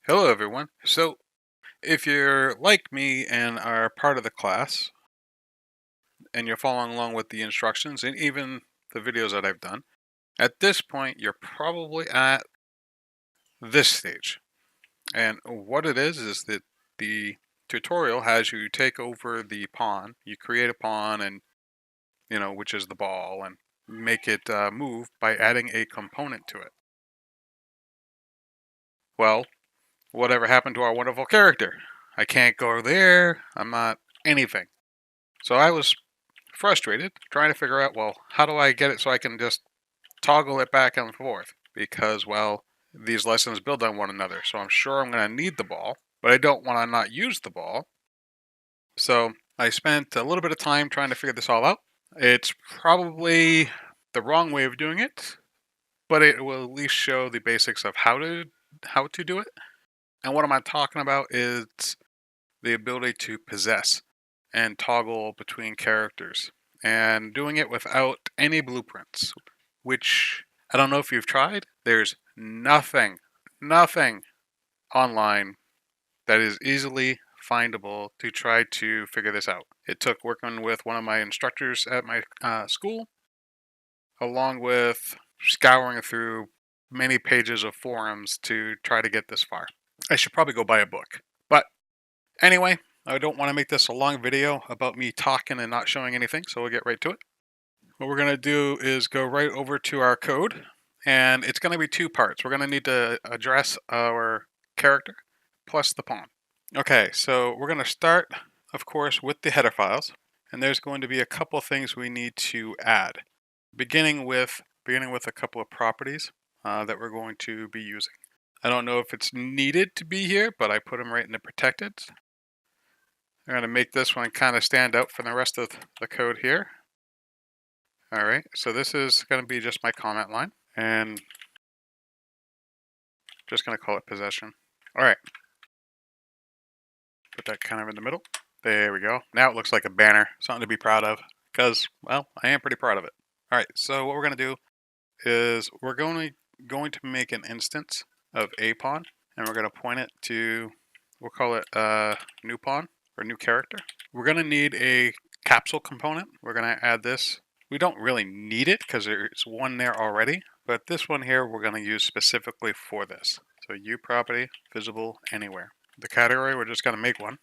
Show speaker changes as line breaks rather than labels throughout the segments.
Hello everyone. So if you're like me and are part of the class and you're following along with the instructions and even the videos that I've done, at this point you're probably at this stage. And what it is that the tutorial has you take over the pawn, you create a pawn and which is the ball and make it move by adding a component to it. Well, whatever happened to our wonderful character? I can't go there. I'm not anything. So I was frustrated trying to figure out, well, how do I get it so I can just toggle it back and forth? Because, well, these lessons build on one another. So I'm sure I'm going to need the ball, but I don't want to not use the ball. So I spent a little bit of time trying to figure this all out. It's probably the wrong way of doing it, but it will at least show the basics of how to do it. And what am I talking about is the ability to possess and toggle between characters and doing it without any blueprints, which I don't know if you've tried. There's nothing online that is easily findable to try to figure this out. It took working with one of my instructors at my school, along with scouring through many pages of forums to try to get this far. I should probably go buy a book. But anyway, I don't want to make this a long video about me talking and not showing anything, so we'll get right to it. What we're going to do is go right over to our code, and it's going to be two parts. We're going to need to address our character plus the pawn. Okay, so we're going to start, of course, with the header files, and there's going to be a couple things we need to add, beginning with a couple of properties that we're going to be using. I don't know if it's needed to be here, but I put them right in the protected. I'm going to make this one kind of stand out from the rest of the code here. All right, so this is going to be just my comment line, and just going to call it possession. All right, put that kind of in the middle. There we go. Now it looks like a banner, something to be proud of, because, well, I am pretty proud of it. All right, so what we're going to do is we're going to make an instance of a pawn, and we're going to point it to, we'll call it new pawn or new character. We're going to need a capsule component. We're going to add this. We don't really need it because there's one there already, but this one here we're going to use specifically for this. So U property, visible anywhere. The category, we're just going to make one.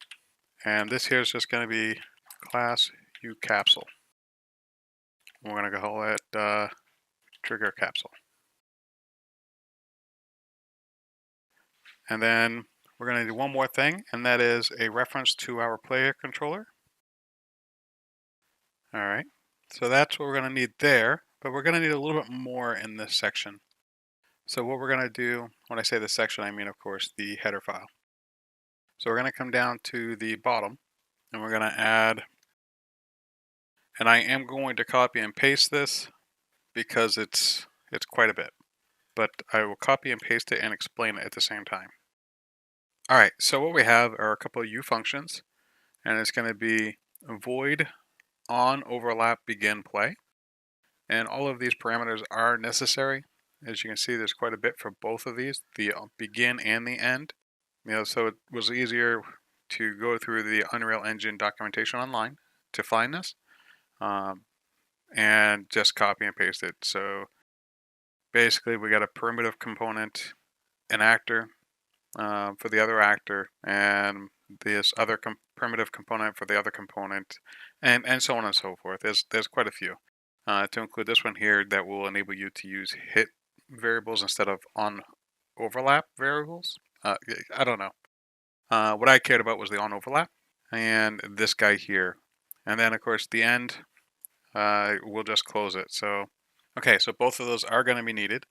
And this here is just going to be class U capsule. We're going to call it trigger capsule. And then we're going to do one more thing, and that is a reference to our player controller. All right, so that's what we're going to need there, but we're going to need a little bit more in this section. So what we're going to do, when I say this section, I mean, of course, the header file. So we're going to come down to the bottom, and we're going to add, and I am going to copy and paste this because it's quite a bit, but I will copy and paste it and explain it at the same time. All right, so what we have are a couple of U functions, and it's going to be void on overlap begin play. And all of these parameters are necessary. As you can see, there's quite a bit for both of these, the begin and the end. So it was easier to go through the Unreal Engine documentation online to find this, and just copy and paste it. So basically, we got a primitive component, an actor for the other actor, and this other primitive component for the other component, and so on and so forth. There's quite a few. To include this one here that will enable you to use hit variables instead of on overlap variables. I don't know. What I cared about was the on overlap and this guy here. And then, of course, the end, we'll just close it. So, okay, so both of those are going to be needed.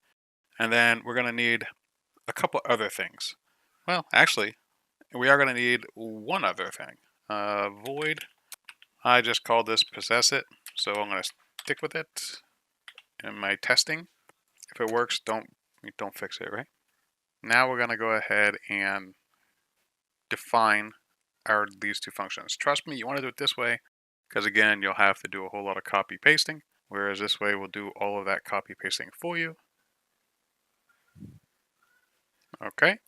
And then we're going to need a couple other things. Well, actually, we are going to need one other thing. Void. I just called this possess it. So I'm going to stick with it in my testing. If it works, don't fix it, right? Now we're going to go ahead and define these two functions. Trust me, you want to do it this way because, again, you'll have to do a whole lot of copy pasting, whereas this way we'll do all of that copy pasting for you. Okay,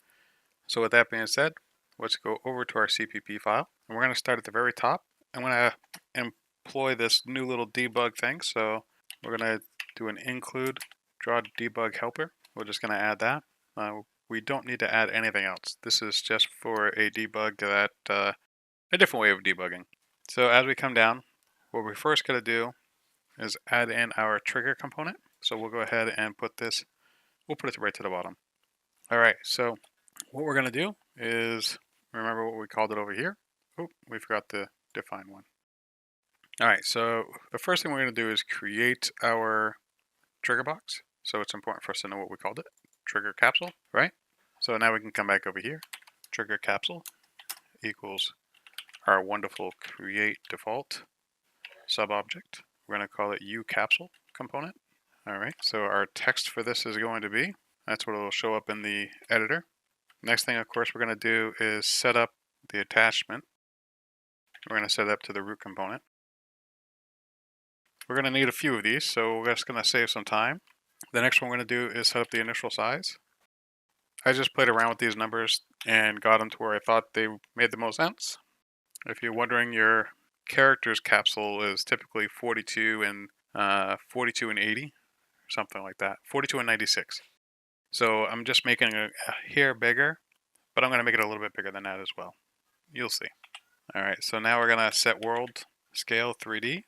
So with that being said, let's go over to our CPP file. And we're going to start at the very top. I'm going to employ this new little debug thing. So we're going to do an include draw debug helper. We're just going to add that. We don't need to add anything else. This is just for a debug that, a different way of debugging. So as we come down, what we're first going to do is add in our trigger component. So we'll go ahead and put this, we'll put it right to the bottom. All right, so what we're going to do is, remember what we called it over here? Oh, we forgot to define one. All right, so the first thing we're going to do is create our trigger box. So it's important for us to know what we called it, trigger capsule, right? So now we can come back over here, trigger capsule equals our wonderful create default subobject. We're going to call it uCapsule component. All right, so our text for this is going to be, that's what will show up in the editor. Next thing, of course, we're going to do is set up the attachment. We're going to set it up to the root component. We're going to need a few of these, so we're just going to save some time. The next one we're going to do is set up the initial size. I just played around with these numbers and got them to where I thought they made the most sense. If you're wondering, your character's capsule is typically 42 and 80, something like that, 42 and 96. So I'm just making a hair bigger, but I'm going to make it a little bit bigger than that as well. You'll see. All right, so now we're going to set world scale 3D.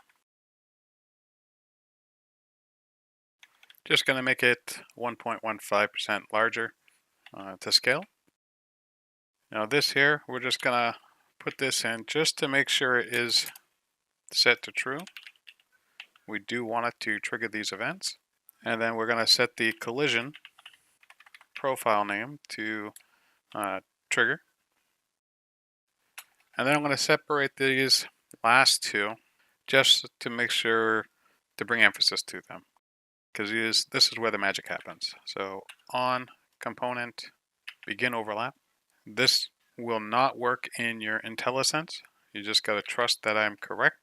Just going to make it 1.15% larger to scale. Now this here, we're just going to put this in just to make sure it is set to true. We do want it to trigger these events. And then we're going to set the collision profile name to trigger. And then I'm going to separate these last two just to make sure to bring emphasis to them, because this is where the magic happens. So on component begin overlap. This will not work in your IntelliSense. You just got to trust that I'm correct.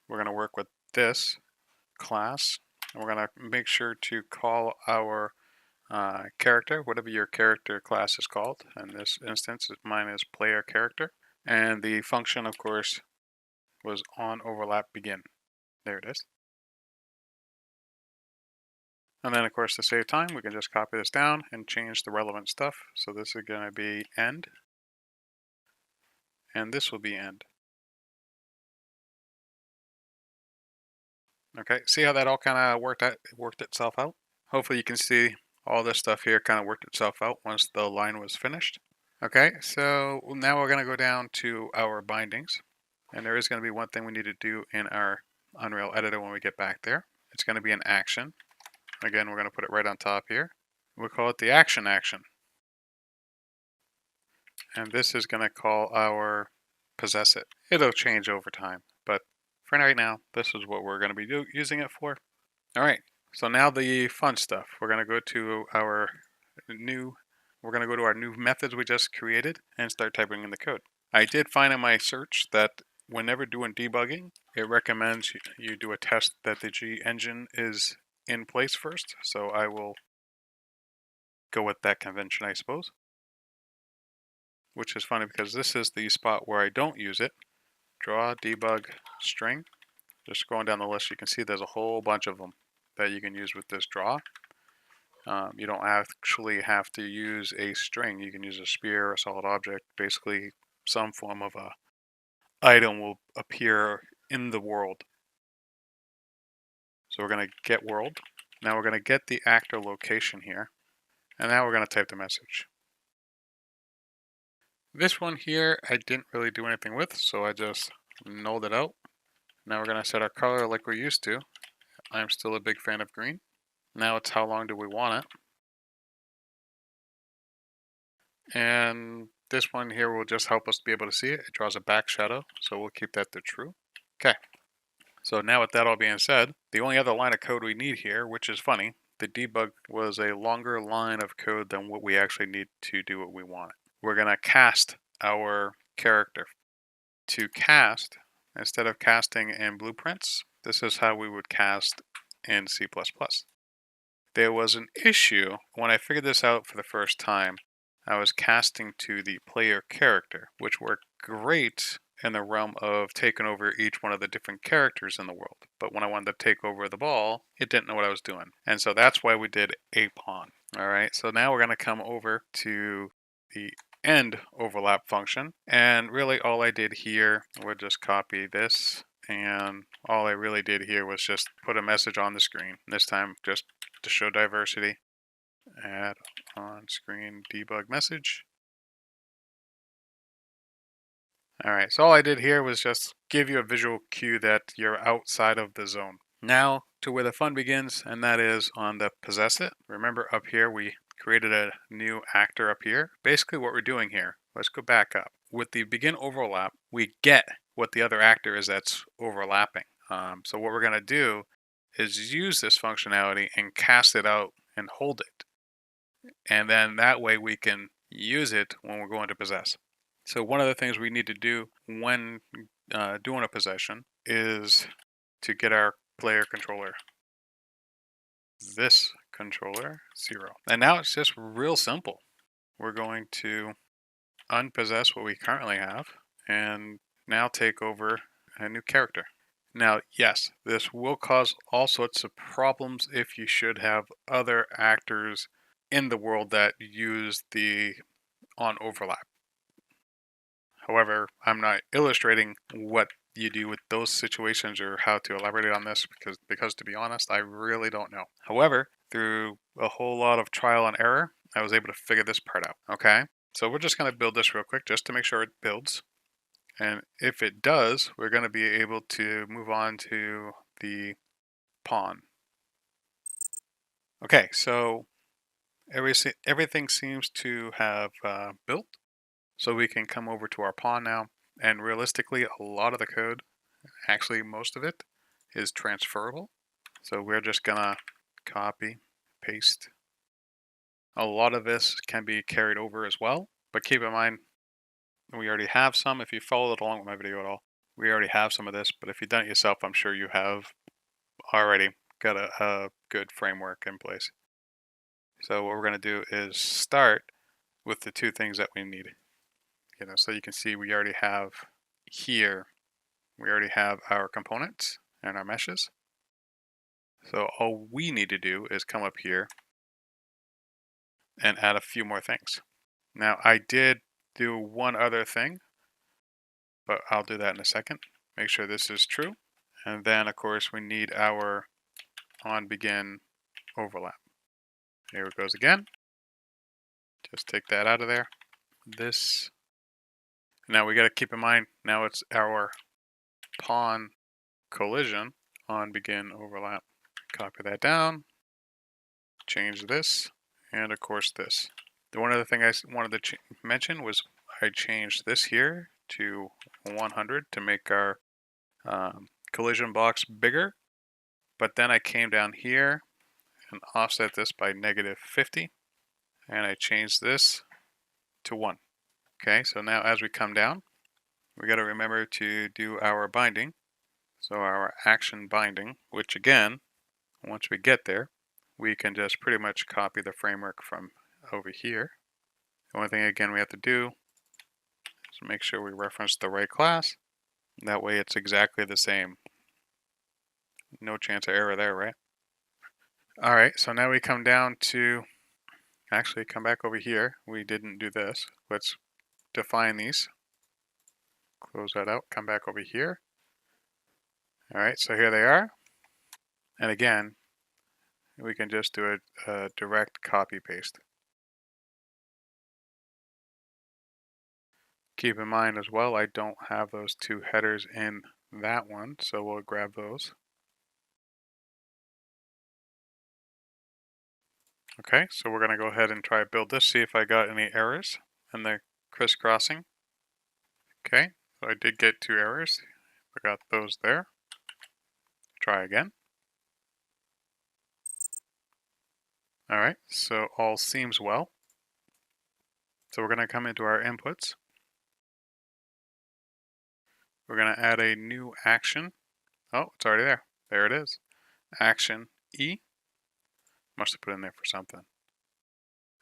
We're going to work with this class, and we're going to make sure to call our character, whatever your character class is called. In this instance, mine is player character. And the function, of course, was on overlap begin. There it is. And then, of course, to save time, we can just copy this down and change the relevant stuff. So this is going to be end, and this will be end. Okay, see how that all kind of worked itself out? Hopefully you can see all this stuff here kind of worked itself out once the line was finished. Okay, so now we're going to go down to our bindings. And there is going to be one thing we need to do in our Unreal editor when we get back there. It's going to be an action. Again, we're going to put it right on top here. We'll call it the action. And this is going to call our possess it. It'll change over time, but for right now, this is what we're going to be using it for. All right, so now the fun stuff. We're going to go to our new methods we just created and start typing in the code. I did find in my search that whenever doing debugging, it recommends you do a test that the G engine is in place first. So I will go with that convention, I suppose. Which is funny because this is the spot where I don't use it. Draw debug string. Just scrolling down the list, you can see there's a whole bunch of them that you can use with this draw. You don't actually have to use a string. You can use a sphere, a solid object. Basically, some form of a item will appear in the world. So we're going to get world. Now we're going to get the actor location here. And now we're going to type the message. This one here, I didn't really do anything with, so I just nulled it out. Now we're going to set our color like we used to. I'm still a big fan of green. Now it's how long do we want it. And this one here will just help us be able to see it. It draws a back shadow, so we'll keep that to true. Okay. So now with that all being said, the only other line of code we need here, which is funny, the debug was a longer line of code than what we actually need to do what we want. We're going to cast our character. To cast, instead of casting in blueprints, this is how we would cast in C++. There was an issue when I figured this out for the first time. I was casting to the player character, which worked great in the realm of taking over each one of the different characters in the world. But when I wanted to take over the ball, it didn't know what I was doing. And so that's why we did a pawn. All right, so now we're going to come over to the end overlap function. And really all I did here, we'll just copy this. And all I really did here was just put a message on the screen. This time just to show diversity. Add on screen debug message. All right, so all I did here was just give you a visual cue that you're outside of the zone. Now to where the fun begins, and that is on the possess it. Remember up here, we created a new actor up here. Basically what we're doing here, let's go back up. With the begin overlap, we get what the other actor is that's overlapping. So what we're gonna do is use this functionality and cast it out and hold it. And then that way we can use it when we're going to possess. So one of the things we need to do when doing a possession is to get our player controller. This controller, 0. And now it's just real simple. We're going to unpossess what we currently have and now take over a new character. Now, yes, this will cause all sorts of problems if you should have other actors in the world that use the on overlap. However, I'm not illustrating what you do with those situations or how to elaborate on this because to be honest, I really don't know. However, through a whole lot of trial and error, I was able to figure this part out. Okay, so we're just going to build this real quick just to make sure it builds. And if it does, we're going to be able to move on to the pawn. Okay, so everything seems to have built. So we can come over to our pawn now. And realistically, a lot of the code, actually most of it, is transferable. So we're just gonna copy, paste. A lot of this can be carried over as well. But keep in mind, we already have some. If you followed along with my video at all, we already have some of this. But if you've done it yourself, I'm sure you have already got a good framework in place. So what we're going to do is start with the two things that we need. So you can see we already have here, we already have our components and our meshes. So all we need to do is come up here and add a few more things. Now I did do one other thing, but I'll do that in a second. Make sure this is true. And then of course we need our on begin overlap. Here it goes again. Just take that out of there. This. Now we got to keep in mind, now it's our pawn collision on begin overlap. Copy that down, change this, and of course this. The one other thing I wanted to mention was I changed this here to 100 to make our collision box bigger, but then I came down here and offset this by -50, and I changed this to 1. Okay, so now as we come down, we got to remember to do our binding. So our action binding, which again, once we get there, we can just pretty much copy the framework from over here. The only thing again we have to do is make sure we reference the right class. That way it's exactly the same. No chance of error there, right? All right, so now we come down to, actually come back over here. We didn't do this. Let's define these. Close that out, come back over here. All right, so here they are. And again, we can just do a direct copy paste. Keep in mind as well, I don't have those two headers in that one, so we'll grab those. Okay, so we're going to go ahead and try build this, see if I got any errors in the crisscrossing. Okay, so I did get 2 errors. I got those there. Try again. All right, so all seems well. So we're going to come into our inputs. We're going to add a new action. Oh, it's already there. There it is. Action E. Must have put in there for something.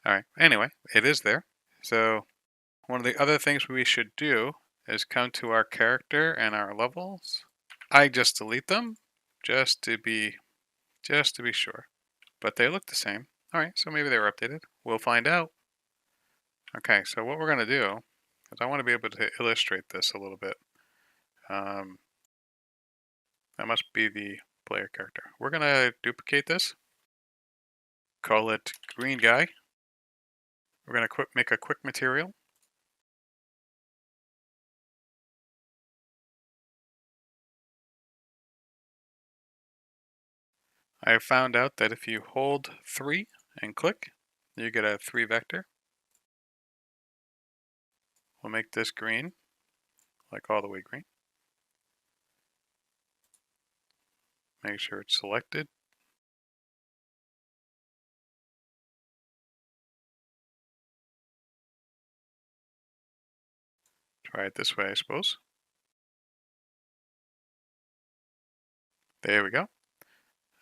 All right. Anyway, it is there. So one of the other things we should do is come to our character and our levels. I just delete them just to be sure. But they look the same. All right, so maybe they were updated. We'll find out. Okay, so what we're going to do is I want to be able to illustrate this a little bit. That must be the player character. We're going to duplicate this. Call it green guy. We're going to make a quick material. I found out that if you hold 3 and click, you get a 3 vector. We'll make this green, like all the way green. Make sure it's selected. Try it this way, I suppose. There we go.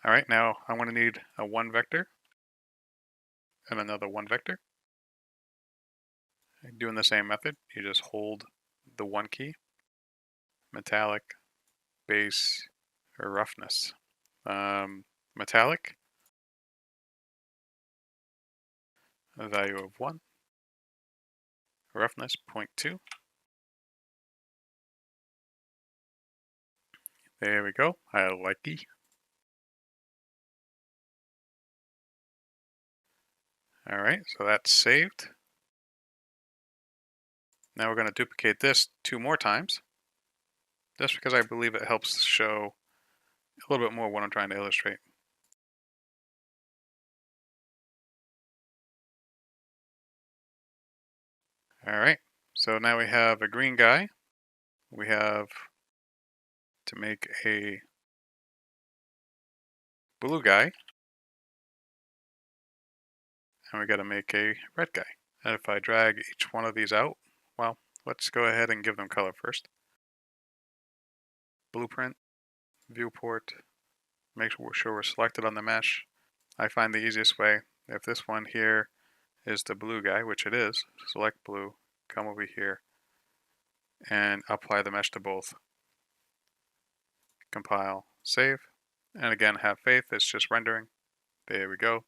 All right, now I'm going to need a 1 vector and another 1 vector. Doing the same method, you just hold the 1 key, metallic, base, or roughness. Metallic, a value of 1, roughness 0.2. There we go, I like it. All right, so that's saved. Now we're going to duplicate this 2 more times, just because I believe it helps show a little bit more what I'm trying to illustrate. All right, so now we have a green guy. We have to make a blue guy, and we got to make a red guy. And if I drag each one of these out, well, let's go ahead and give them color first. Blueprint, viewport, make sure we're selected on the mesh. I find the easiest way, if this one here is the blue guy, which it is, select blue, come over here, and apply the mesh to both. Compile, save, and again, have faith, it's just rendering. There we go.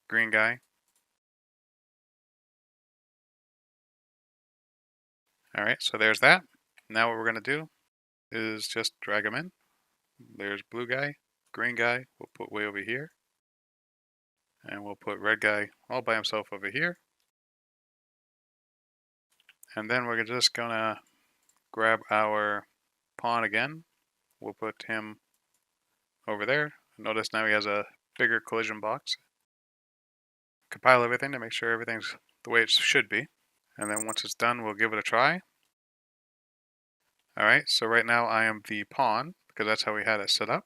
Green guy. All right, so there's that. Now what we're going to do is just drag them in. There's blue guy, green guy, we'll put way over here. And we'll put red guy all by himself over here. And then we're just going to grab our pawn again. We'll put him over there. Notice now he has a bigger collision box. Compile everything to make sure everything's the way it should be. And then once it's done, we'll give it a try. All right, so right now I am the pawn because that's how we had it set up.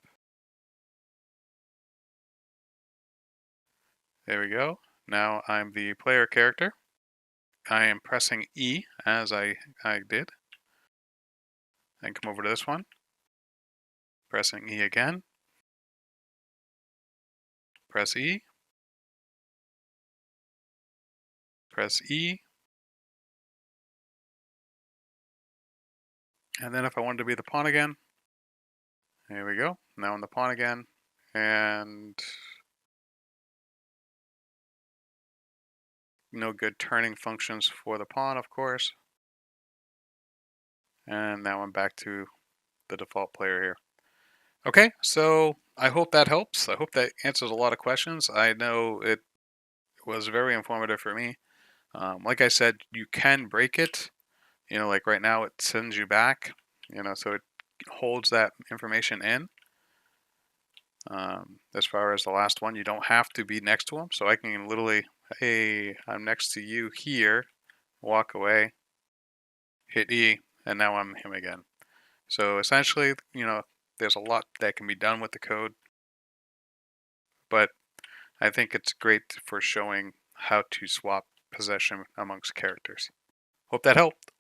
There we go. Now I'm the player character. I am pressing E as I did. Then come over to this one. Pressing E again. Press E. Press E. And then if I wanted to be the pawn again, there we go. Now I'm the pawn again. And no good turning functions for the pawn, of course. And now I'm back to the default player here. Okay, so I hope that helps. I hope that answers a lot of questions. I know it was very informative for me. Like I said, you can break it. You know, like right now it sends you back, you know, so it holds that information in. As far as the last one, you don't have to be next to them. So I can literally, hey, I'm next to you here, walk away, hit E, and now I'm him again. So essentially, you know, there's a lot that can be done with the code, but I think it's great for showing how to swap possession amongst characters. Hope that helped.